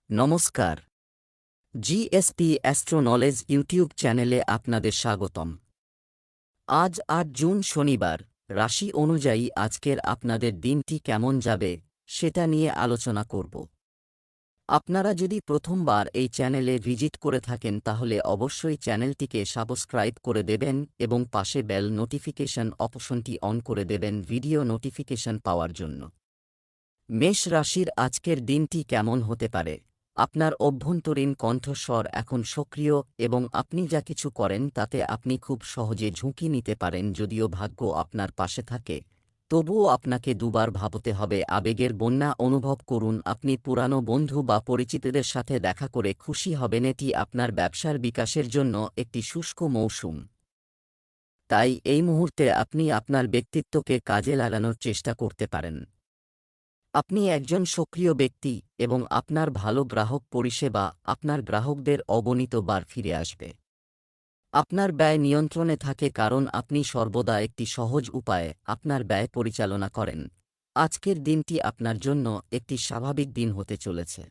নমস্কার। GSP astro knowledge YouTube চ্যানেলে আপনাদের স্বাগতম। আজ ৮ জুন শনিবার। রাশি অনুযায়ী আজকের আপনাদের দিনটি কেমন যাবে সেটা নিয়ে আলোচনা করব। আপনারা যদি প্রথমবার এই চ্যানেলে ভিজিট করে থাকেন তাহলে অবশ্যই চ্যানেলটিকে সাবস্ক্রাইব করে দেবেন এবং পাশে বেল নোটিফিকেশন অপশনটি অন করে দেবেন ভিডিও নোটিফিকেশন পাওয়ার জন্য। মেষ রাশির আজকের দিনটি কেমন হতে পারে? আপনার অভ্যন্তরীণ কণ্ঠস্বর এখন সক্রিয় এবং আপনি যা কিছু করেন তাতে আপনি খুব সহজে ঝুঁকি নিতে পারেন। যদিও ভাগ্য আপনার পাশে থাকে, তবুও আপনাকে দুবার ভাবতে হবে। আবেগের বন্যা অনুভব করুন। আপনি পুরানো বন্ধু বা পরিচিতদের সাথে দেখা করে খুশি হবেন। এটি আপনার ব্যবসার বিকাশের জন্য একটি শুষ্ক মৌসুম। তাই এই মুহূর্তে আপনি আপনার ব্যক্তিত্বকে কাজে লাগানোর চেষ্টা করতে পারেন। আপনি একজন সক্রিয় ব্যক্তি এবং আপনার ভালো গ্রাহক পরিষেবা আপনার গ্রাহকদের অগণিত বার ফিরে আসবে। আপনার ব্যয় নিয়ন্ত্রণে থাকে কারণ আপনি সর্বদা একটি সহজ উপায়ে আপনার ব্যয় পরিচালনা করেন। আজকের দিনটি আপনার জন্য একটি স্বাভাবিক দিন হতে চলেছে।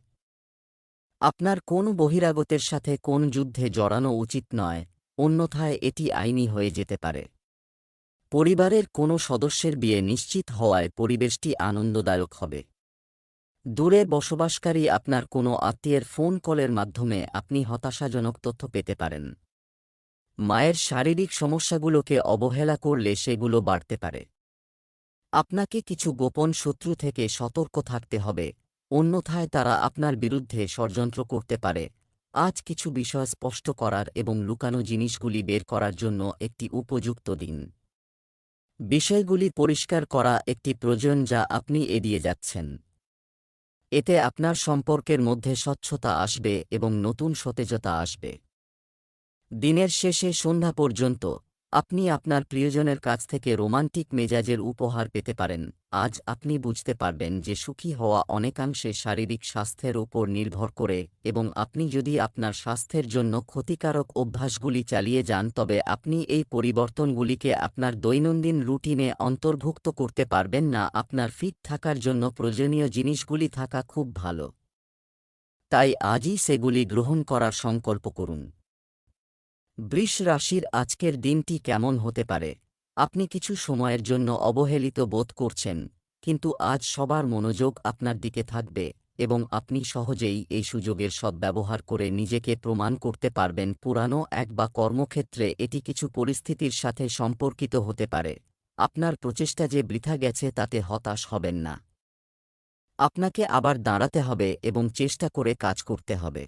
আপনার কোন বহিরাগতের সাথে কোন যুদ্ধে জড়ানো উচিত নয়, অন্যথায় এটি আইনি হয়ে যেতে পারে। পরিবারের কোনো সদস্যের বিয়ে নিশ্চিত হওয়ায় পরিবেশটি আনন্দদায়ক হবে। দূরে বসবাসকারী আপনার কোনো আত্মীয়ের ফোন কলের মাধ্যমে আপনি হতাশাজনক তথ্য পেতে পারেন। মায়ের শারীরিক সমস্যাগুলোকে অবহেলা করলে সেগুলো বাড়তে পারে। আপনাকে কিছু গোপন শত্রু থেকে সতর্ক থাকতে হবে, অন্যথায় তারা আপনার বিরুদ্ধে ষড়যন্ত্র করতে পারে। আজ কিছু বিষয় স্পষ্ট করার এবং লুকানো জিনিসগুলি বের করার জন্য একটি উপযুক্ত দিন। বিষয়গুলি পরিষ্কার করা একটি প্রয়োজন যা আপনি এড়িয়ে যাচ্ছেন। এতে আপনার সম্পর্কের মধ্যে স্বচ্ছতা আসবে এবং নতুন সতেজতা আসবে। দিনের শেষে সন্ধ্যা পর্যন্ত আপনি আপনার প্রিয়জনের কাছ থেকে রোমান্টিক মেজাজের উপহার পেতে পারেন। আজ আপনি বুঝতে পারবেন যে সুখী হওয়া অনেকাংশে শারীরিক স্বাস্থ্যের উপর নির্ভর করে এবং আপনি যদি আপনার স্বাস্থ্যের জন্য ক্ষতিকারক অভ্যাসগুলি চালিয়ে যান তবে আপনি এই পরিবর্তনগুলিকে আপনার দৈনন্দিন রুটিনে অন্তর্ভুক্ত করতে পারবেন না। আপনার ফিট থাকার জন্য প্রয়োজনীয় জিনিসগুলি থাকা খুব ভালো, তাই আজই সেগুলি গ্রহণ করার সংকল্প করুন। বৃষ রাশির আজকের দিনটি কেমন হতে পারে? আপনি কিছু সময়ের জন্য অবহেলিত বোধ করছেন, কিন্তু আজ সবার মনোযোগ আপনার দিকে থাকবে এবং আপনি সহজেই এই সুযোগের সদ্ব্যবহার করে নিজেকে প্রমাণ করতে পারবেন। পুরানো এক বা কর্মক্ষেত্রে এটি কিছু পরিস্থিতির সাথে সম্পর্কিত হতে পারে। আপনার প্রচেষ্টা যে বৃথা গেছে তাতে হতাশ হবেন না। আপনাকে আবার দাঁড়াতে হবে এবং চেষ্টা করে কাজ করতে হবে।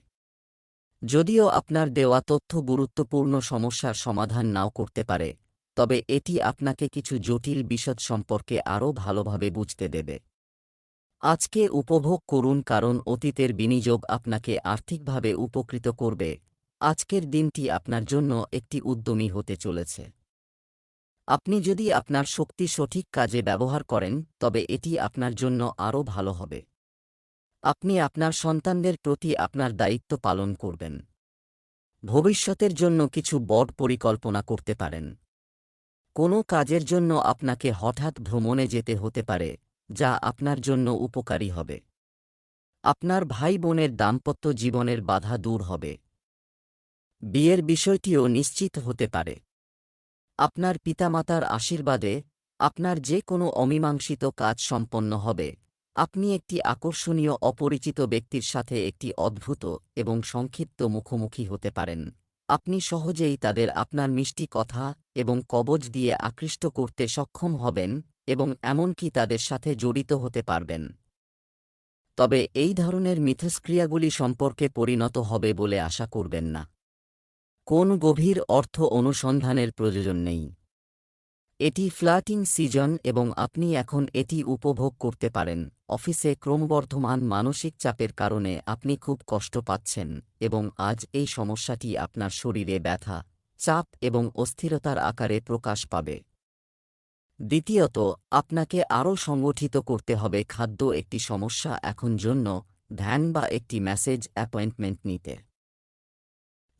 যদিও আপনার দেওয়া তথ্য গুরুত্বপূর্ণ সমস্যার সমাধান নাও করতে পারে, তবে এটি আপনাকে কিছু জটিল বিশদ সম্পর্কে আরও ভালোভাবে বুঝতে দেবে। আজকে উপভোগ করুন কারণ অতীতের বিনিয়োগ আপনাকে আর্থিকভাবে উপকৃত করবে। আজকের দিনটি আপনার জন্য একটি উদ্যমী হতে চলেছে। আপনি যদি আপনার শক্তি সঠিক কাজে ব্যবহার করেন তবে এটি আপনার জন্য আরও ভালো হবে। আপনি আপনার সন্তানদের প্রতি আপনার দায়িত্ব পালন করবেন। ভবিষ্যতের জন্য কিছু বড় পরিকল্পনা করতে পারেন। কোনো কাজের জন্য আপনাকে হঠাৎ ভ্রমণে যেতে হতে পারে, যা আপনার জন্য উপকারী হবে। আপনার ভাই বোনের দাম্পত্য জীবনের বাধা দূর হবে। বিয়ের বিষয়টিও নিশ্চিত হতে পারে। আপনার পিতামাতার আশীর্বাদে আপনার যে কোনো অমীমাংসিত কাজ সম্পন্ন হবে। আপনি একটি আকর্ষণীয় অপরিচিত ব্যক্তির সাথে একটি অদ্ভুত এবং সংক্ষিপ্ত মুখোমুখি হতে পারেন। আপনি সহজেই তাদের আপনার মিষ্টি কথা এবং কবজ দিয়ে আকৃষ্ট করতে সক্ষম হবেন এবং এমনকি তাদের সাথে জড়িত হতে পারবেন। তবে এই ধরনের মিথস্ক্রিয়াগুলি সম্পর্কে পরিণত হবে বলে আশা করবেন না। কোন গভীর অর্থ অনুসন্ধানের প্রয়োজন নেই। এটি ফ্লার্টিং সিজন এবং আপনি এখন এটি উপভোগ করতে পারেন। অফিসে ক্রমবর্ধমান মানসিক চাপের কারণে আপনি খুব কষ্ট পাচ্ছেন এবং আজ এই সমস্যাটি আপনার শরীরে ব্যথা, চাপ এবং অস্থিরতার আকারে প্রকাশ পাবে। দ্বিতীয়ত, আপনাকে আরও সংগঠিত করতে হবে। খাদ্য একটি সমস্যা এখন জন্য ধ্যান বা একটি মেসেজ অ্যাপয়েন্টমেন্ট নিতে।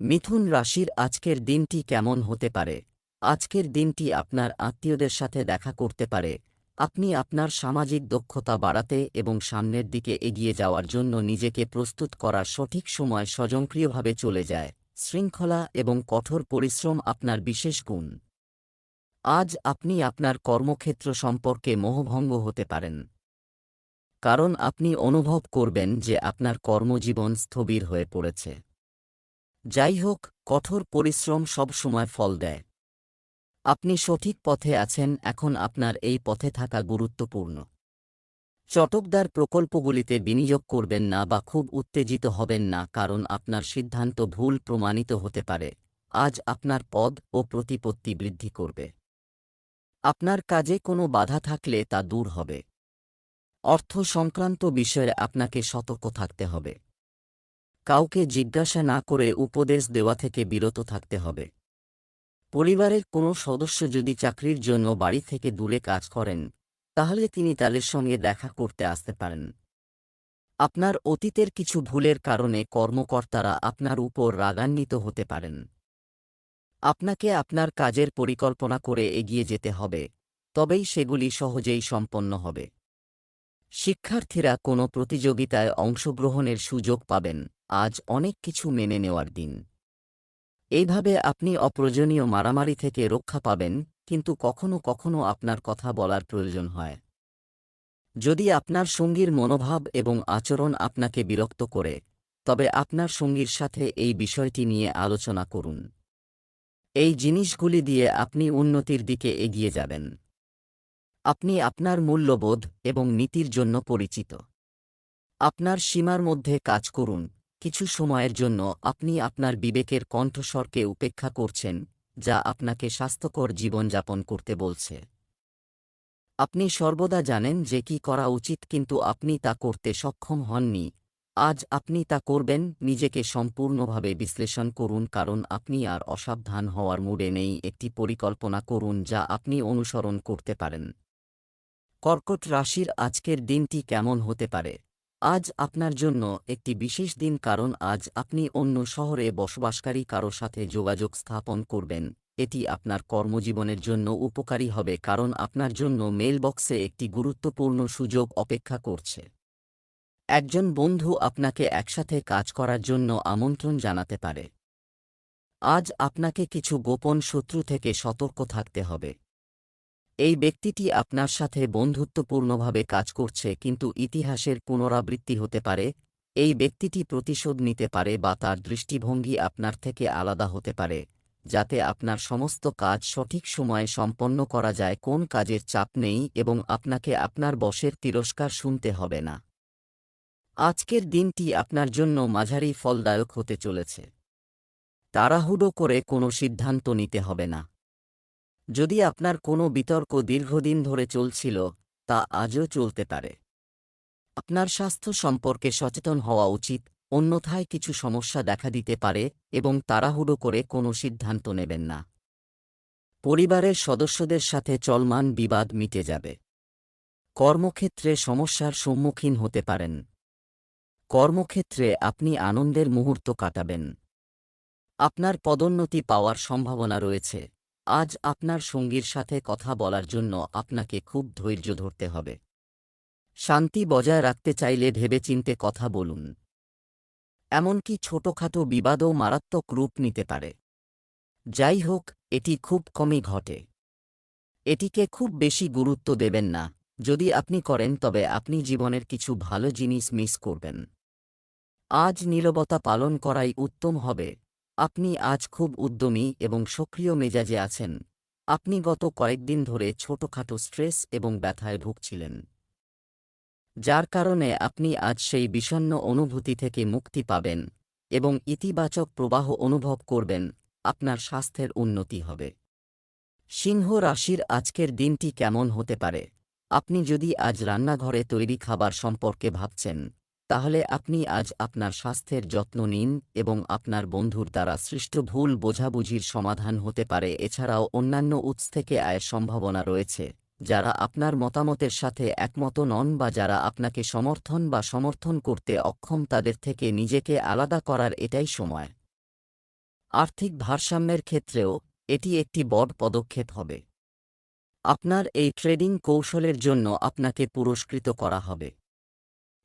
মিথুন রাশির আজকের দিনটি কেমন হতে পারে? আজকের দিনটি আপনার আত্মীয়দের সাথে দেখা করতে পারে, আপনি আপনার সামাজিক দক্ষতা বাড়াতে এবং সামনের দিকে এগিয়ে যাওয়ার জন্য নিজেকে প্রস্তুত করার সঠিক সময় স্বয়ংক্রিয়ভাবে চলে যায়। শৃঙ্খলা এবং কঠোর পরিশ্রম আপনার বিশেষ গুণ। আজ আপনি আপনার কর্মক্ষেত্র সম্পর্কে মোহভঙ্গ হতে পারেন, কারণ আপনি অনুভব করবেন যে আপনার কর্মজীবন স্থবির হয়ে পড়েছে। যাই হোক, কঠোর পরিশ্রম সবসময় ফল দেয়। আপনি সঠিক পথে আছেন, এখন আপনার এই পথে থাকা গুরুত্বপূর্ণ। চটকদার প্রকল্পগুলিতে বিনিয়োগ করবেন না বা খুব উত্তেজিত হবেন না, কারণ আপনার সিদ্ধান্ত ভুল প্রমাণিত হতে পারে। আজ আপনার পদ ও প্রতিপত্তি বৃদ্ধি করবে। আপনার কাজে কোনো বাধা থাকলে তা দূর হবে। অর্থ সংক্রান্ত বিষয়ে আপনাকে সতর্ক থাকতে হবে। কাউকে জিজ্ঞাসা না করে উপদেশ দেওয়া থেকে বিরত থাকতে হবে। পরিবারের কোনো সদস্য যদি চাকরির জন্য বাড়ি থেকে দূরে কাজ করেন, তাহলে তিনি তাদের সঙ্গে দেখা করতে আসতে পারেন। আপনার অতীতের কিছু ভুলের কারণে কর্মকর্তারা আপনার উপর রাগান্বিত হতে পারেন। আপনাকে আপনার কাজের পরিকল্পনা করে এগিয়ে যেতে হবে, তবেই সেগুলি সহজেই সম্পন্ন হবে। শিক্ষার্থীরা কোনো প্রতিযোগিতায় অংশগ্রহণের সুযোগ পাবেন। আজ অনেক কিছু মেনে নেওয়ার দিন। এইভাবে আপনি অপ্রয়োজনীয় মারামারি থেকে রক্ষা পাবেন, কিন্তু কখনো কখনো আপনার কথা বলার প্রয়োজন হয়। যদি আপনার সঙ্গীর মনোভাব এবং আচরণ আপনাকে বিরক্ত করে, তবে আপনার সঙ্গীর সাথে এই বিষয়টি নিয়ে আলোচনা করুন। এই জিনিসগুলি দিয়ে আপনি উন্নতির দিকে এগিয়ে যাবেন। আপনি আপনার মূল্যবোধ এবং নীতির জন্য পরিচিত। আপনার সীমার মধ্যে কাজ করুন। কিছু সময়ের জন্য আপনি আপনার বিবেকের কণ্ঠস্বরকে উপেক্ষা করছেন, যা আপনাকে স্বাস্থ্যকর জীবনযাপন করতে বলছে। আপনি সর্বদা জানেন যে কি করা উচিত, কিন্তু আপনি তা করতে সক্ষম হননি। আজ আপনি তা করবেন। নিজেকে সম্পূর্ণভাবে বিশ্লেষণ করুন, কারণ আপনি আর অসাবধান হওয়ার মুডে নেই। একটি পরিকল্পনা করুন যা আপনি অনুসরণ করতে পারেন। কর্কট রাশির আজকের দিনটি কেমন হতে পারে? আজ আপনার জন্য একটি বিশেষ দিন, কারণ আজ আপনি অন্য শহরে বসবাসকারী কারো সাথে যোগাযোগ স্থাপন করবেন। এটি আপনার কর্মজীবনের জন্য উপকারী হবে, কারণ আপনার জন্য মেইলবক্সে একটি গুরুত্বপূর্ণ সুযোগ অপেক্ষা করছে। একজন বন্ধু আপনাকে একসাথে কাজ করার জন্য আমন্ত্রণ জানাতে পারে। আজ আপনাকে কিছু গোপন শত্রু থেকে সতর্ক থাকতে হবে। এই ব্যক্তিটি আপনার সাথে বন্ধুত্বপূর্ণভাবে কাজ করছে, কিন্তু ইতিহাসের পুনরাবৃত্তি হতে পারে। এই ব্যক্তিটি প্রতিশোধ নিতে পারে বা তার দৃষ্টিভঙ্গি আপনার থেকে আলাদা হতে পারে, যাতে আপনার সমস্ত কাজ সঠিক সময়ে সম্পন্ন করা যায়। কোন কাজের চাপ নেই এবং আপনাকে আপনার বসের তিরস্কার শুনতে হবে না। আজকের দিনটি আপনার জন্য মাঝারি ফলদায়ক হতে চলেছে। তাড়াহুড়ো করে কোনো সিদ্ধান্ত নিতে হবে না। যদি আপনার কোনো বিতর্ক দীর্ঘদিন ধরে চলছিল, তা আজও চলতে পারে। আপনার স্বাস্থ্য সম্পর্কে সচেতন হওয়া উচিত, অন্যথায় কিছু সমস্যা দেখা দিতে পারে, এবং তাড়াহুড়ো করে কোনো সিদ্ধান্ত নেবেন না। পরিবারের সদস্যদের সাথে চলমান বিবাদ মিটে যাবে। কর্মক্ষেত্রে সমস্যার সম্মুখীন হতে পারেন। কর্মক্ষেত্রে আপনি আনন্দের মুহূর্ত কাটাবেন। আপনার পদোন্নতি পাওয়ার সম্ভাবনা রয়েছে। আজ আপনার সঙ্গীর সাথে কথা বলার জন্য আপনাকে খুব ধৈর্য ধরতে হবে। শান্তি বজায় রাখতে চাইলে ভেবেচিন্তে কথা বলুন। এমনকি ছোটখাটো বিবাদও মারাত্মক রূপ নিতে পারে। যাই হোক, এটি খুব কমই ঘটে। এটিকে খুব বেশি গুরুত্ব দেবেন না। যদি আপনি করেন, তবে আপনি জীবনের কিছু ভালো জিনিস মিস করবেন। আজ নীরবতা পালন করাই উত্তম হবে। আপনি আজ খুব উদ্যমী এবং সক্রিয় মেজাজে আছেন। আপনি গত কয়েকদিন ধরে ছোটখাটো স্ট্রেস এবং ব্যথায় ভুগছিলেন, যার কারণে আপনি আজ সেই বিষণ্ণ অনুভূতি থেকে মুক্তি পাবেন এবং ইতিবাচক প্রবাহ অনুভব করবেন। আপনার স্বাস্থ্যের উন্নতি হবে। সিংহ রাশির আজকের দিনটি কেমন হতে পারে? আপনি যদি আজ রান্নাঘরে তৈরি খাবার সম্পর্কে ভাবছেন, তাহলে আপনি আজ আপনার স্বাস্থ্যের যত্ন নিন এবং আপনার বন্ধুর দ্বারা সৃষ্ট ভুল বোঝাবুঝির সমাধান হতে পারে। এছাড়াও অন্যান্য উৎস থেকে আয়ের সম্ভাবনা রয়েছে। যারা আপনার মতামতের সাথে একমত নন বা যারা আপনাকে সমর্থন করতে অক্ষম, তাদের থেকে নিজেকে আলাদা করার এটাই সময়। আর্থিক ভারসাম্যের ক্ষেত্রেও এটি একটি বড় পদক্ষেপ হবে। আপনার এই ট্রেডিং কৌশলের জন্য আপনাকে পুরস্কৃত করা হবে।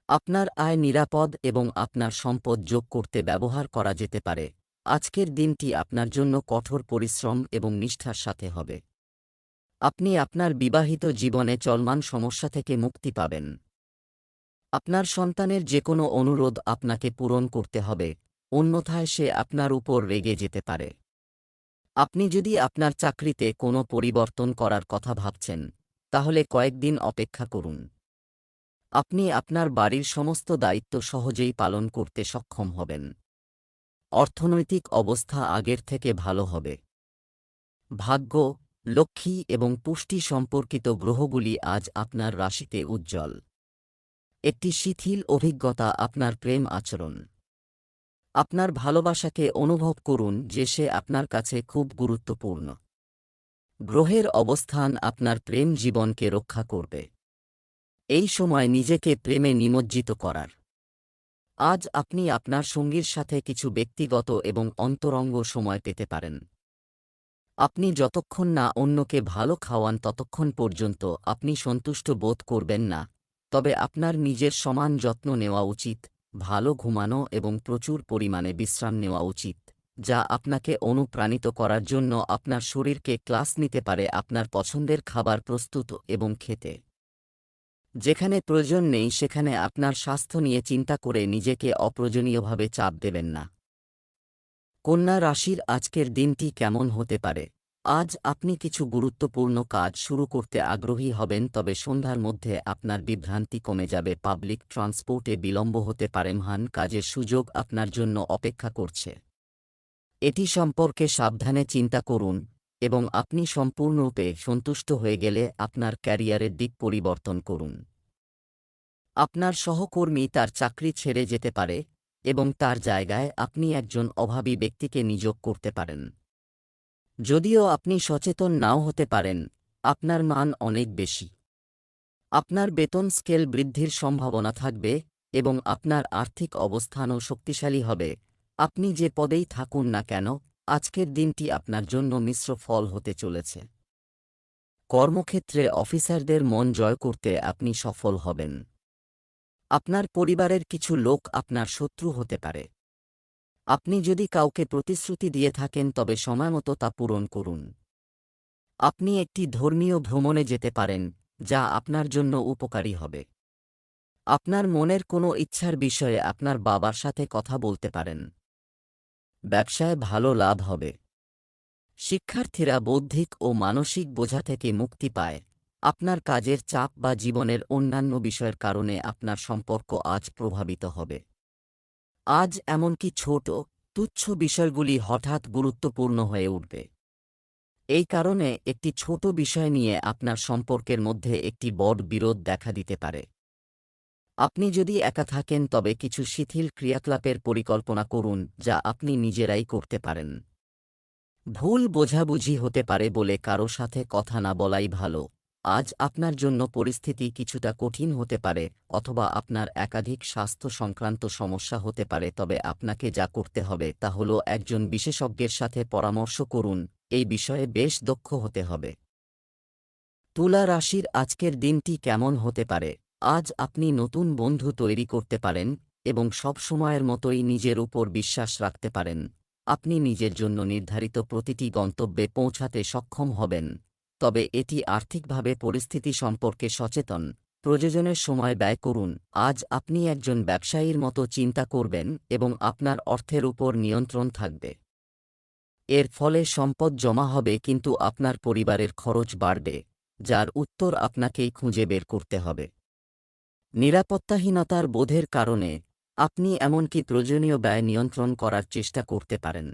আপনার আয় নিরাপদ এবং আপনার সম্পদ যোগ করতে ব্যবহার করা যেতে পারে। আজকের দিনটি আপনার জন্য কঠোর পরিশ্রম এবং নিষ্ঠার সাথে হবে। আপনি আপনার বিবাহিত জীবনে চলমান সমস্যা থেকে মুক্তি পাবেন। আপনার সন্তানের যে কোনো অনুরোধ আপনাকে পূরণ করতে হবে, অন্যথায় সে আপনার উপর রেগে যেতে পারে। আপনি যদি আপনার চাকরিতে কোনো পরিবর্তন করার কথা ভাবছেন, তাহলে কয়েকদিন অপেক্ষা করুন। আপনি আপনার বাড়ির সমস্ত দায়িত্ব সহজেই পালন করতে সক্ষম হবেন। অর্থনৈতিক অবস্থা আগের থেকে ভালো হবে। ভাগ্য, লক্ষ্মী এবং পুষ্টি সম্পর্কিত গ্রহগুলি আজ আপনার রাশিতে উজ্জ্বল। একটি শিথিল অভিজ্ঞতা আপনার প্রেম আচরণ। আপনার ভালোবাসাকে অনুভব করুন যে সে আপনার কাছে খুব গুরুত্বপূর্ণ। গ্রহের অবস্থান আপনার প্রেম জীবনকে রক্ষা করবে। এই সময় নিজেকে প্রেমে নিমজ্জিত করার। আজ আপনি আপনার সঙ্গীর সাথে কিছু ব্যক্তিগত এবং অন্তরঙ্গ সময় পেতে পারেন। আপনি যতক্ষণ না অন্যকে ভালো খাওয়ান ততক্ষণ পর্যন্ত আপনি সন্তুষ্ট বোধ করবেন না, তবে আপনার নিজের সমান যত্ন নেওয়া উচিত, ভালো ঘুমানো এবং প্রচুর পরিমাণে বিশ্রাম নেওয়া উচিত, যা আপনাকে অনুপ্রাণিত করার জন্য আপনার শরীরকে ক্লাস নিতে পারে আপনার পছন্দের খাবার প্রস্তুত এবং খেতে। যেখানে প্রয়োজন নেই সেখানে আপনার স্বাস্থ্য নিয়ে চিন্তা করে নিজেকে অপ্রয়োজনীয়ভাবে চাপ দেবেন না। কন্যা রাশির আজকের দিনটি কেমন হতে পারে? আজ আপনি কিছু গুরুত্বপূর্ণ কাজ শুরু করতে আগ্রহী হবেন, তবে সন্ধ্যার মধ্যে আপনার বিভ্রান্তি কমে যাবে। পাবলিক ট্রান্সপোর্টে বিলম্ব হতে পারে। মহান কাজের সুযোগ আপনার জন্য অপেক্ষা করছে। এটি সম্পর্কে সাবধানে চিন্তা করুন এবং আপনি সম্পূর্ণরূপে সন্তুষ্ট হয়ে গেলে আপনার ক্যারিয়ারের দিক পরিবর্তন করুন। আপনার সহকর্মী তার চাকরি ছেড়ে যেতে পারে এবং তার জায়গায় আপনি একজন অভাবী ব্যক্তিকে নিয়োগ করতে পারেন। যদিও আপনি সচেতন নাও হতে পারেন, আপনার মান অনেক বেশি। আপনার বেতন স্কেল বৃদ্ধির সম্ভাবনা থাকবে এবং আপনার আর্থিক অবস্থানও শক্তিশালী হবে। আপনি যে পদেই থাকুন না কেন, আজকের দিনটি আপনার জন্য মিশ্র ফল হতে চলেছে। কর্মক্ষেত্রে অফিসারদের মন জয় করতে আপনি সফল হবেন। আপনার পরিবারের কিছু লোক আপনার শত্রু হতে পারে। আপনি যদি কাউকে প্রতিশ্রুতি দিয়ে থাকেন তবে সময়মতো তা পূরণ করুন। আপনি একটি ধর্মীয় ভ্রমণে যেতে পারেন, যা আপনার জন্য উপকারী হবে। আপনার মনের কোনো ইচ্ছার বিষয়ে আপনার বাবার সাথে কথা বলতে পারেন। ব্যবসায় ভালো লাভ হবে। শিক্ষার্থীরা বৌদ্ধিক ও মানসিক বোঝা থেকে মুক্তি পায়। আপনার কাজের চাপ বা জীবনের অন্যান্য বিষয়ের কারণে আপনার সম্পর্ক আজ প্রভাবিত হবে। আজ এমনকি ছোট, তুচ্ছ বিষয়গুলি হঠাৎ গুরুত্বপূর্ণ হয়ে উঠবে। এই কারণে একটি ছোট বিষয় নিয়ে আপনার সম্পর্কের মধ্যে একটি বড় বিরোধ দেখা দিতে পারে। আপনি যদি একা থাকেন তবে কিছু শিথিল ক্রিয়াকলাপের পরিকল্পনা করুন যা আপনি নিজেরাই করতে পারেন। ভুল বোঝাবুঝি হতে পারে বলে কারো সাথে কথা না বলাই ভালো। আজ আপনার জন্য পরিস্থিতি কিছুটা কঠিন হতে পারে অথবা আপনার একাধিক স্বাস্থ্য সংক্রান্ত সমস্যা হতে পারে, তবে আপনাকে যা করতে হবে তা হল একজন বিশেষজ্ঞের সাথে পরামর্শ করুন। এই বিষয়ে বেশ দক্ষ হতে হবে। তুলা রাশির আজকের দিনটি কেমন হতে পারে? আজ আপনি নতুন বন্ধু তৈরি করতে পারেন এবং সব সময়ের মতোই নিজের উপর বিশ্বাস রাখতে পারেন। আপনি নিজের জন্য নির্ধারিত প্রতিটি গন্তব্যে পৌঁছাতে সক্ষম হবেন, তবে এটি আর্থিকভাবে পরিস্থিতি সম্পর্কে সচেতন। প্রয়োজনের সময় ব্যয় করুন। আজ আপনি একজন ব্যবসায়ীর মতো চিন্তা করবেন এবং আপনার অর্থের উপর নিয়ন্ত্রণ থাকবে। এর ফলে সম্পদ জমা হবে কিন্তু আপনার পরিবারের খরচ বাড়বে, যার উত্তর আপনাকেই খুঁজে বের করতে হবে। নিরাপত্তাহীনতার বোধের কারণে আপনি এমনকি প্রয়োজনীয় ব্যয় নিয়ন্ত্রণ করার চেষ্টা করতে পারেন।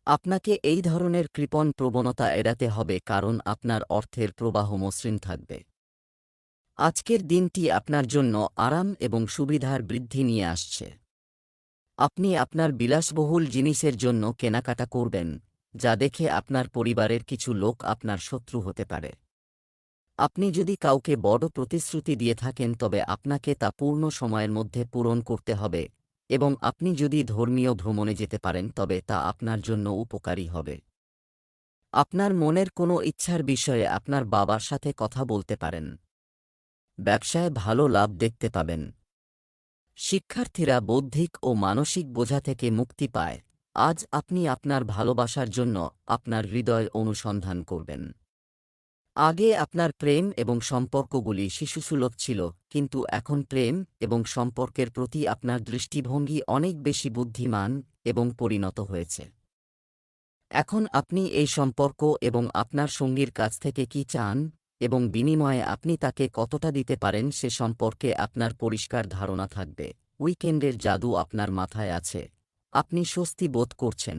আপনাকে এই ধরনের কৃপণ প্রবণতা এড়াতে হবে কারণ আপনার অর্থের প্রবাহ মসৃণ থাকবে। আজকের দিনটি আপনার জন্য আরাম এবং সুবিধার বৃদ্ধি নিয়ে আসছে। আপনি আপনার বিলাসবহুল জিনিসের জন্য কেনাকাটা করবেন, যা দেখে আপনার পরিবারের কিছু লোক আপনার শত্রু হতে পারে। আপনি যদি কাউকে বড় প্রতিশ্রুতি দিয়ে থাকেন তবে আপনাকে তা পূর্ণ সময়ের মধ্যে পূরণ করতে হবে এবং আপনি যদি ধর্মীয় ভ্রমণে যেতে পারেন তবে তা আপনার জন্য উপকারী হবে। আপনার মনের কোনো ইচ্ছার বিষয়ে আপনার বাবার সাথে কথা বলতে পারেন। ব্যবসায় ভালো লাভ দেখতে পাবেন। শিক্ষার্থীরা বৌদ্ধিক ও মানসিক বোঝা থেকে মুক্তি পায়। আজ আপনি আপনার ভালোবাসার জন্য আপনার হৃদয় অনুসন্ধান করবেন। আগে আপনার প্রেম এবং সম্পর্কগুলি শিশুসুলভ ছিল, কিন্তু এখন প্রেম এবং সম্পর্কের প্রতি আপনার দৃষ্টিভঙ্গি অনেক বেশি বুদ্ধিমান এবং পরিণত হয়েছে। এখন আপনি এই সম্পর্ক এবং আপনার সঙ্গীর কাছ থেকে কি চান এবং বিনিময়ে আপনি তাকে কতটা দিতে পারেন সে সম্পর্কে আপনার পরিষ্কার ধারণা থাকবে। উইকেন্ডের জাদু আপনার মাথায় আছে। আপনি স্বস্তি বোধ করছেন,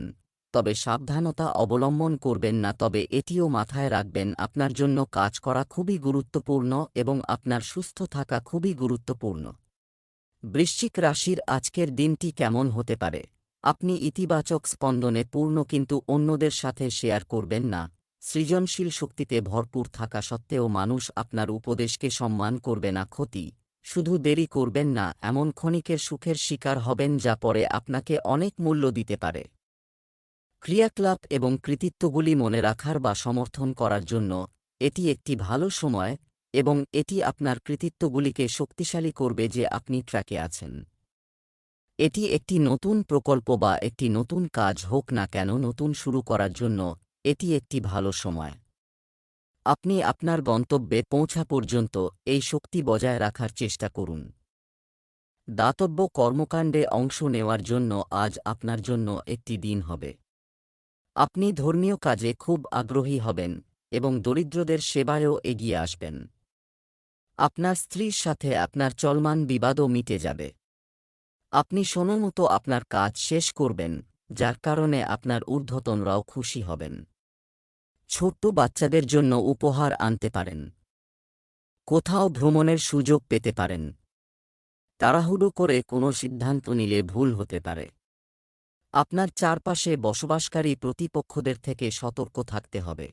তবে সাবধানতা অবলম্বন করবেন না। তবে এটিও মাথায় রাখবেন, আপনার জন্য কাজ করা খুবই গুরুত্বপূর্ণ এবং আপনার সুস্থ থাকা খুবই গুরুত্বপূর্ণ। বৃশ্চিক রাশির আজকের দিনটি কেমন হতে পারে? আপনি ইতিবাচক স্পন্দনে পূর্ণ, কিন্তু অন্যদের সাথে শেয়ার করবেন না। সৃজনশীল শক্তিতে ভরপুর থাকা সত্ত্বেও মানুষ আপনার উপদেশকে সম্মান করবে না। ক্ষতি, শুধু দেরি করবেন না, এমন ক্ষণিকের সুখের শিকার হবেন যা পরে আপনাকে অনেক মূল্য দিতে পারে। ক্রিয়াকলাপ এবং কৃতিত্বগুলি মনে রাখার বা সমর্থন করার জন্য এটি একটি ভালো সময়, এবং এটি আপনার কৃতিত্বগুলিকে শক্তিশালী করবে যে আপনি ট্র্যাকে আছেন। এটি একটি নতুন প্রকল্প বা একটি নতুন কাজ হোক না কেন, নতুন শুরু করার জন্য এটি একটি ভালো সময়। আপনি আপনার গন্তব্যে পৌঁছা পর্যন্ত এই শক্তি বজায় রাখার চেষ্টা করুন। দাতব্য কর্মকাণ্ডে অংশ নেওয়ার জন্য আজ আপনার জন্য একটি দিন হবে। আপনি ধর্মীয় কাজে খুব আগ্রহী হবেন এবং দরিদ্রদের সেবায়ও এগিয়ে আসবেন। আপনার স্ত্রীর সাথে আপনার চলমান বিবাদও মিটে যাবে। আপনি সময়মতো আপনার কাজ শেষ করবেন, যার কারণে আপনার ঊর্ধ্বতনরাও খুশি হবেন। ছোট্ট বাচ্চাদের জন্য উপহার আনতে পারেন। কোথাও ভ্রমণের সুযোগ পেতে পারেন। তাড়াহুড়ো করে কোনো সিদ্ধান্ত নিলে ভুল হতে পারে। আপনার চারপাশে বসবাসকারী প্রতিপক্ষদের থেকে সতর্ক থাকতে হবে।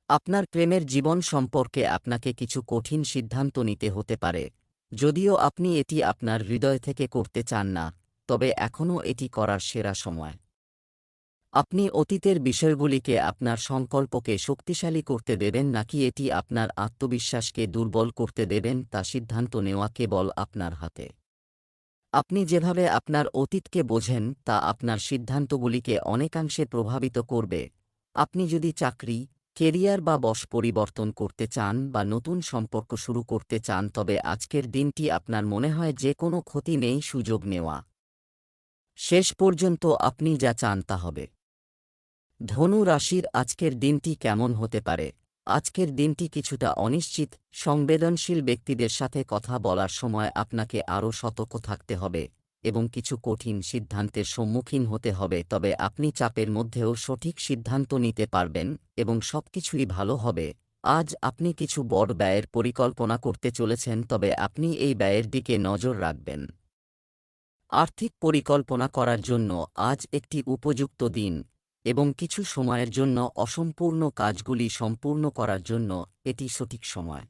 আপনার প্রেমের জীবন সম্পর্কে আপনাকে কিছু কঠিন সিদ্ধান্ত নিতে হতে পারে। যদিও আপনি এটি আপনার হৃদয় থেকে করতে চান না, তবে এখনও এটি করার সেরা সময়। আপনি অতীতের বিষয়গুলিকে আপনার সংকল্পকে শক্তিশালী করতে দেবেন নাকি এটি আপনার আত্মবিশ্বাসকে দুর্বল করতে দেবেন তা সিদ্ধান্ত নেওয়া কেবল আপনার হাতে। আপনি যেভাবে আপনার অতীতকে বোঝেন তা আপনার সিদ্ধান্তগুলিকে অনেকাংশে প্রভাবিত করবে। আপনি যদি চাকরি, কেরিয়ার বা বশ পরিবর্তন করতে চান বা নতুন সম্পর্ক শুরু করতে চান, তবে আজকের দিনটি আপনার মনে হয় যে কোনো ক্ষতি নেই সুযোগ নেওয়া। শেষ পর্যন্ত আপনি যা চান তা হবে। ধনু রাশির আজকের দিনটি কেমন হতে পারে? আজকের দিনটি কিছুটা অনিশ্চিত। সংবেদনশীল ব্যক্তিদের সাথে কথা বলার সময় আপনাকে আরও সতর্ক থাকতে হবে এবং কিছু কঠিন সিদ্ধান্তের সম্মুখীন হতে হবে, তবে আপনি চাপের মধ্যেও সঠিক সিদ্ধান্ত নিতে পারবেন এবং সবকিছুই ভালো হবে। আজ আপনি কিছু বড় ব্যয়ের পরিকল্পনা করতে চলেছেন, তবে আপনি এই ব্যয়ের দিকে নজর রাখবেন। আর্থিক পরিকল্পনা করার জন্য আজ একটি উপযুক্ত দিন এবং কিছু সময়ের জন্য অসম্পূর্ণ কাজগুলি সম্পূর্ণ করার জন্য এটি সঠিক সময়।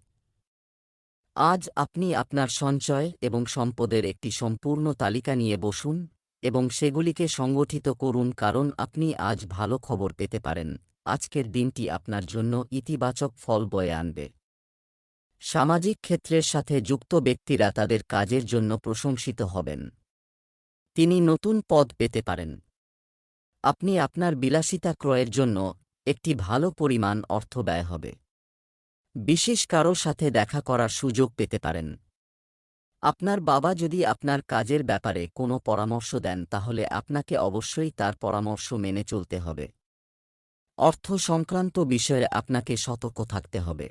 আজ আপনি আপনার সঞ্চয় এবং সম্পদের একটি সম্পূর্ণ তালিকা নিয়ে বসুন এবং সেগুলিকে সংগঠিত করুন, কারণ আপনি আজ ভালো খবর পেতে পারেন। আজকের দিনটি আপনার জন্য ইতিবাচক ফল বয়ে আনবে। সামাজিক ক্ষেত্রের সাথে যুক্ত ব্যক্তিরা তাদের কাজের জন্য প্রশংসিত হবেন। তিনি নতুন পদ পেতে পারেন। আপনি আপনার বিলাসিতা ক্রয়ের জন্য একটি ভালো পরিমাণ অর্থ ব্যয় হবে। বিশেষ কারো সাথে দেখা করার সুযোগ পেতে পারেন। আপনার বাবা যদি আপনার কাজের ব্যাপারে কোনো পরামর্শ দেন, তাহলে আপনাকে অবশ্যই তার পরামর্শ মেনে চলতে হবে। অর্থ সংক্রান্ত বিষয়ে আপনাকে সতর্ক থাকতে হবে।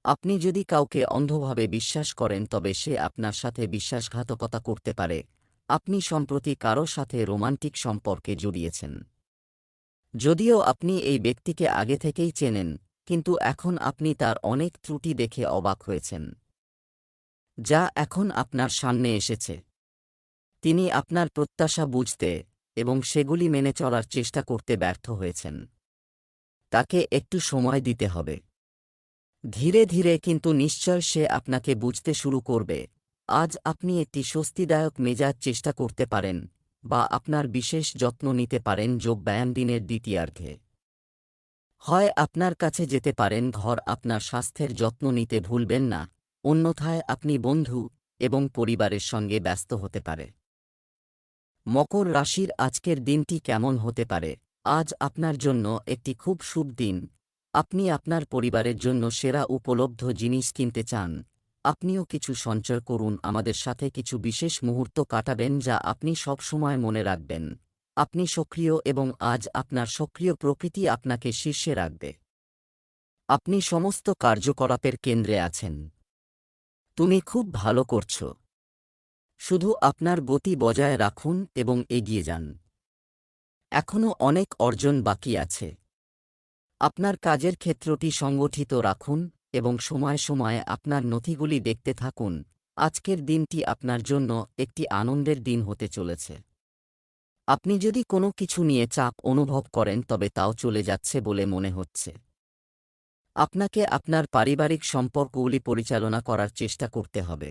আপনি যদি কাউকে অন্ধভাবে বিশ্বাস করেন, তবে সে আপনার সাথে বিশ্বাসঘাতকতা করতে পারে। আপনি সম্প্রতি কারো সাথে রোমান্টিক সম্পর্কে জড়িয়েছেন। যদিও আপনি এই ব্যক্তিকে আগে থেকেই চেনেন, কিন্তু এখন আপনি তার অনেক ত্রুটি দেখে অবাক হয়েছেন, যা এখন আপনার সামনে এসেছে। তিনি আপনার প্রত্যাশা বুঝতে এবং সেগুলি মেনে চলার চেষ্টা করতে ব্যর্থ হয়েছেন। তাকে একটু সময় দিতে হবে। ধীরে ধীরে কিন্তু নিশ্চয় সে আপনাকে বুঝতে শুরু করবে। আজ আপনি একটি স্বস্তিদায়ক মেজাজ চেষ্টা করতে পারেন বা আপনার বিশেষ যত্ন নিতে পারেন যোগব্যায়াম দিনের দ্বিতীয়ার্ধে। হয় আপনার কাছে যেতে পারেন, ঘর আপনার স্বাস্থ্যের যত্ন নিতে ভুলবেন না, অন্যথায় আপনি বন্ধু এবং পরিবারের সঙ্গে ব্যস্ত হতে পারে। মকর রাশির আজকের দিনটি কেমন হতে পারে? আজ আপনার জন্য একটি খুব শুভ দিন। আপনি আপনার পরিবারের জন্য সেরা উপলব্ধ জিনিস কিনতে চান। আপনিও কিছু সঞ্চয় করুন, আমাদের সাথে কিছু বিশেষ মুহূর্ত কাটাবেন যা আপনি সব সময় মনে রাখবেন। আপনি সক্রিয় এবং আজ আপনার সক্রিয় প্রকৃতি আপনাকে শীর্ষে রাখবে। আপনি সমস্ত কার্যকলাপের কেন্দ্রে আছেন। তুমি খুব ভালো করছো। শুধু আপনার গতি বজায় রাখুন এবং এগিয়ে যান। এখনও অনেক অর্জন বাকি আছে। আপনার কাজের ক্ষেত্রটি সংগঠিত রাখুন এবং সময়ে সময়ে আপনার নথিগুলি দেখতে থাকুন। আজকের দিনটি আপনার জন্য একটি আনন্দের দিন হতে চলেছে। আপনি যদি কোনো কিছু নিয়ে চাপ অনুভব করেন তবে তাও চলে যাচ্ছে বলে মনে হচ্ছে। আপনাকে আপনার পারিবারিক সম্পর্কগুলি পরিচালনা করার চেষ্টা করতে হবে।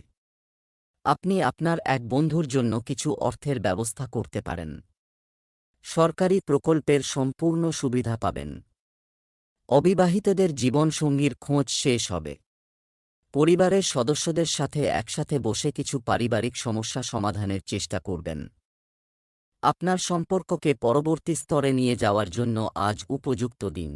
আপনি আপনার এক বন্ধুর জন্য কিছু অর্থের ব্যবস্থা করতে পারেন। সরকারি প্রকল্পের সম্পূর্ণ সুবিধা পাবেন। অবিবাহিতদের জীবনসঙ্গীর খোঁজ শেষ হবে। পরিবারের সদস্যদের সাথে একসাথে বসে কিছু পারিবারিক সমস্যা সমাধানের চেষ্টা করবেন। আপনার সম্পর্ককে পরবর্তী স্তরে নিয়ে যাওয়ার জন্য আজ উপযুক্ত দিন।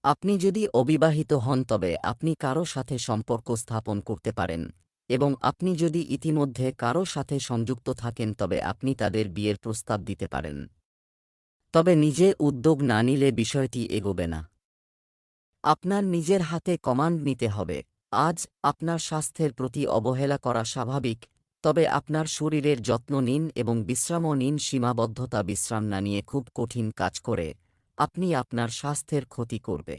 আপনি যদি অবিবাহিত হন তবে আপনি কারো সাথে সম্পর্ক স্থাপন করতে পারেন, এবং আপনি যদি ইতিমধ্যে কারো সাথে সংযুক্ত থাকেন তবে আপনি তাদের বিয়ের প্রস্তাব দিতে পারেন। তবে নিজে উদ্যোগ না নিলে বিষয়টি এগোবে না। আপনার নিজের হাতে কমান্ড নিতে হবে। আজ আপনার স্বাস্থ্যের প্রতি অবহেলা করা স্বাভাবিক, তবে আপনার শরীরের যত্ন নিন এবং বিশ্রামও নিন। সীমাবদ্ধতা বিশ্রাম না নিয়ে খুব কঠিন কাজ করে আপনি আপনার স্বাস্থ্যের ক্ষতি করবে।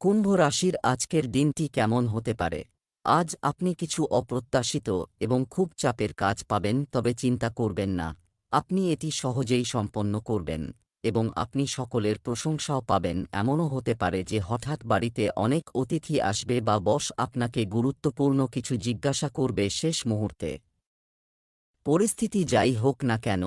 কুম্ভ রাশির আজকের দিনটি কেমন হতে পারে? আজ আপনি কিছু অপ্রত্যাশিত এবং খুব চাপের কাজ পাবেন, তবে চিন্তা করবেন না, আপনি এটি সহজেই সম্পন্ন করবেন এবং আপনি সকলের প্রশংসাও পাবেন। এমনও হতে পারে যে হঠাৎ বাড়িতে অনেক অতিথি আসবে বা বস আপনাকে গুরুত্বপূর্ণ কিছু জিজ্ঞাসা করবে শেষ মুহূর্তে। পরিস্থিতি যাই হোক না কেন,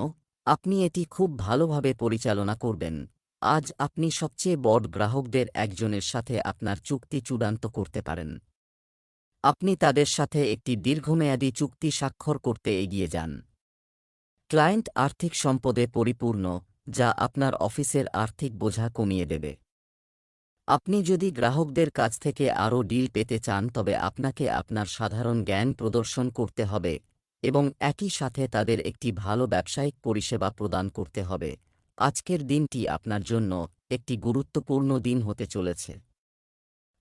আপনি এটি খুব ভালোভাবে পরিচালনা করবেন। আজ আপনি সবচেয়ে বড় গ্রাহকদের একজনের সাথে আপনার চুক্তি চূড়ান্ত করতে পারেন। আপনি তাদের সাথে একটি দীর্ঘমেয়াদী চুক্তি স্বাক্ষর করতে এগিয়ে যান। ক্লায়েন্ট আর্থিক সম্পদে পরিপূর্ণ, যা আপনার অফিসের আর্থিক বোঝা কমিয়ে দেবে। আপনি যদি গ্রাহকদের কাছ থেকে আরও ডিল পেতে চান তবে আপনাকে আপনার সাধারণ জ্ঞান প্রদর্শন করতে হবে এবং একই সাথে তাদের একটি ভালো ব্যবসায়িক পরিষেবা প্রদান করতে হবে। আজকের দিনটি আপনার জন্য একটি গুরুত্বপূর্ণ দিন হতে চলেছে।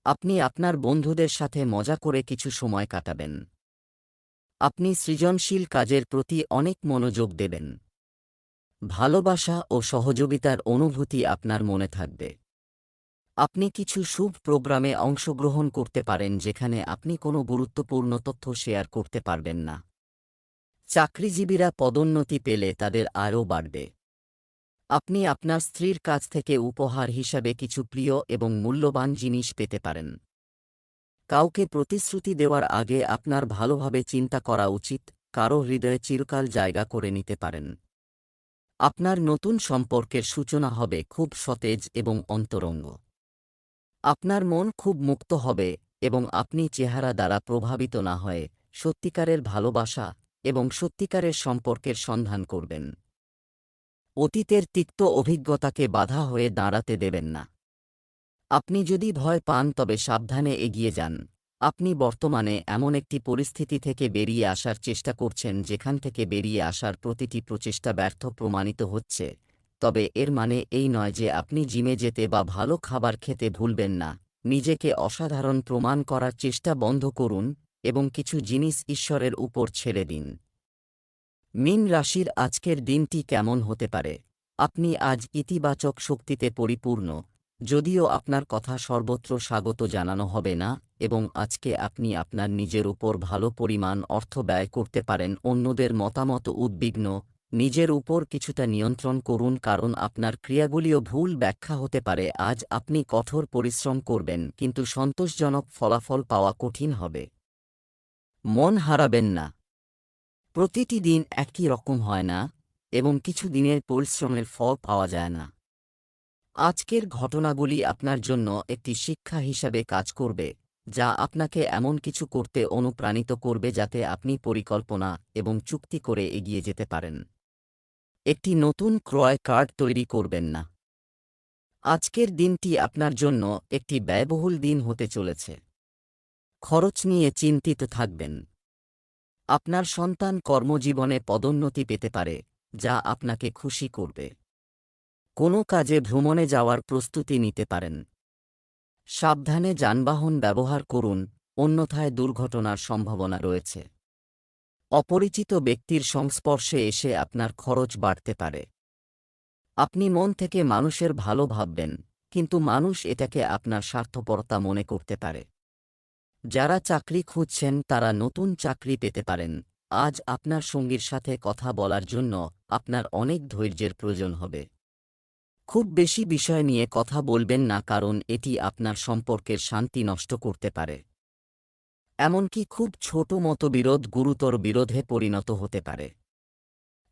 আপনি আপনার বন্ধুদের সাথে মজা করে কিছু সময় কাটাবেন। আপনি সৃজনশীল কাজের প্রতি অনেক মনোযোগ দেবেন। ভালোবাসা ও সহযোগিতার অনুভূতি আপনার মনে থাকবে। আপনি কিছু শুভ প্রোগ্রামে অংশগ্রহণ করতে পারেন যেখানে আপনি কোনো গুরুত্বপূর্ণ তথ্য শেয়ার করতে পারবেন না। চাকরিজীবীরা পদোন্নতি পেলে তাদের আয়ও বাড়বে। আপনি আপনার স্ত্রীর কাছ থেকে উপহার হিসাবে কিছু প্রিয় এবং মূল্যবান জিনিস পেতে পারেন। কাউকে প্রতিশ্রুতি দেওয়ার আগে আপনার ভালোভাবে চিন্তা করা উচিত, কারো হৃদয়ে চিরকাল জায়গা করে নিতে পারেন। আপনার নতুন সম্পর্কের সূচনা হবে খুব সতেজ এবং অন্তরঙ্গ। আপনার মন খুব মুক্ত হবে এবং আপনি চেহারা দ্বারা প্রভাবিত না হয়ে সত্যিকারের ভালোবাসা এবং সত্যিকারের সম্পর্কের সন্ধান করবেন। অতীতের তিক্ত অভিজ্ঞতাকে বাধা হয়ে দাঁড়াতে দেবেন না। আপনি যদি ভয় পান তবে সাবধানে এগিয়ে যান। আপনি বর্তমানে এমন একটি পরিস্থিতি থেকে বেরিয়ে আসার চেষ্টা করছেন যেখান থেকে বেরিয়ে আসার প্রতিটি প্রচেষ্টা ব্যর্থ প্রমাণিত হচ্ছে, তবে এর মানে এই নয় যে আপনি জিমে যেতে বা ভালো খাবার খেতে ভুলবেন না। নিজেকে অসাধারণ প্রমাণ করার চেষ্টা বন্ধ করুন এবং কিছু জিনিস ঈশ্বরের উপর ছেড়ে দিন। মীন রাশির আজকের দিনটি কেমন হতে পারে? আপনি আজ ইতিবাচক শক্তিতে পরিপূর্ণ, যদিও আপনার কথা সর্বত্র স্বাগত জানানো হবে না, এবং আজকে আপনি আপনার নিজের উপর ভালো পরিমাণ অর্থ ব্যয় করতে পারেন। অন্যদের মতামত উদ্বিগ্ন, নিজের উপর কিছুটা নিয়ন্ত্রণ করুন কারণ আপনার ক্রিয়াগুলিও ভুল ব্যাখ্যা হতে পারে। আজ আপনি কঠোর পরিশ্রম করবেন কিন্তু সন্তোষজনক ফলাফল পাওয়া কঠিন হবে। মন হারাবেন না। প্রতিটি দিন একই রকম হয় না এবং কিছু দিনের পরিশ্রমের ফল পাওয়া যায় না। আজকের ঘটনাগুলি আপনার জন্য একটি শিক্ষা হিসাবে কাজ করবে, যা আপনাকে এমন কিছু করতে অনুপ্রাণিত করবে যাতে আপনি পরিকল্পনা এবং চুক্তি করে এগিয়ে যেতে পারেন। একটি নতুন ক্রয় কার্ড তৈরি করবেন না। আজকের দিনটি আপনার জন্য একটি ব্যয়বহুল দিন হতে চলেছে। খরচ নিয়ে চিন্তিত থাকবেন। আপনার সন্তান কর্মজীবনে পদোন্নতি পেতে পারে, যা আপনাকে খুশি করবে। কোনো কাজে ভ্রমণে যাওয়ার প্রস্তুতি নিতে পারেন। সাবধানে যানবাহন ব্যবহার করুন, অন্যথায় দুর্ঘটনার সম্ভাবনা রয়েছে। অপরিচিত ব্যক্তির সংস্পর্শে এসে আপনার খরচ বাড়তে পারে। আপনি মন থেকে মানুষের ভালো ভাববেন, কিন্তু মানুষ এটাকে আপনার স্বার্থপরতা মনে করতে পারে। যারা চাকরি খুঁজছেন তারা নতুন চাকরি পেতে পারেন। আজ আপনার সঙ্গীর সাথে কথা বলার জন্য আপনার অনেক ধৈর্যের প্রয়োজন হবে। খুব বেশি বিষয় নিয়ে কথা বলবেন না, কারণ এটি আপনার সম্পর্কের শান্তি নষ্ট করতে পারে। এমনকি খুব ছোট মতবিরোধ গুরুতর বিরোধে পরিণত হতে পারে।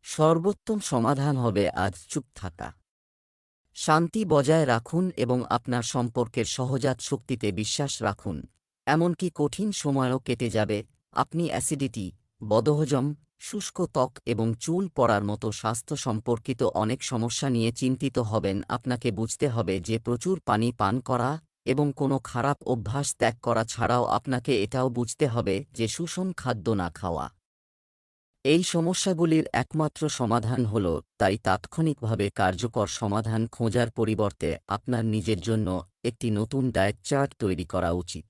সর্বোত্তম সমাধান হবে আজ চুপ থাকা। শান্তি বজায় রাখুন এবং আপনার সম্পর্কের সহজাত শক্তিতে বিশ্বাস রাখুন। এমনকি কঠিন সময়ও কেটে যাবে। আপনি অ্যাসিডিটি, বদহজম, শুষ্ক ত্বক এবং চুল পড়ার মতো স্বাস্থ্য সম্পর্কিত অনেক সমস্যা নিয়ে চিন্তিত হবেন। আপনাকে বুঝতে হবে যে প্রচুর পানি পান করা এবং কোনো খারাপ অভ্যাস ত্যাগ করা ছাড়াও আপনাকে এটাও বুঝতে হবে যে সুষম খাদ্য না খাওয়া এই সমস্যাগুলির একমাত্র সমাধান হল। তাই তাৎক্ষণিকভাবে কার্যকর সমাধান খোঁজার পরিবর্তে আপনার নিজের জন্য একটি নতুন ডায়েট চার্ট তৈরি করা উচিত।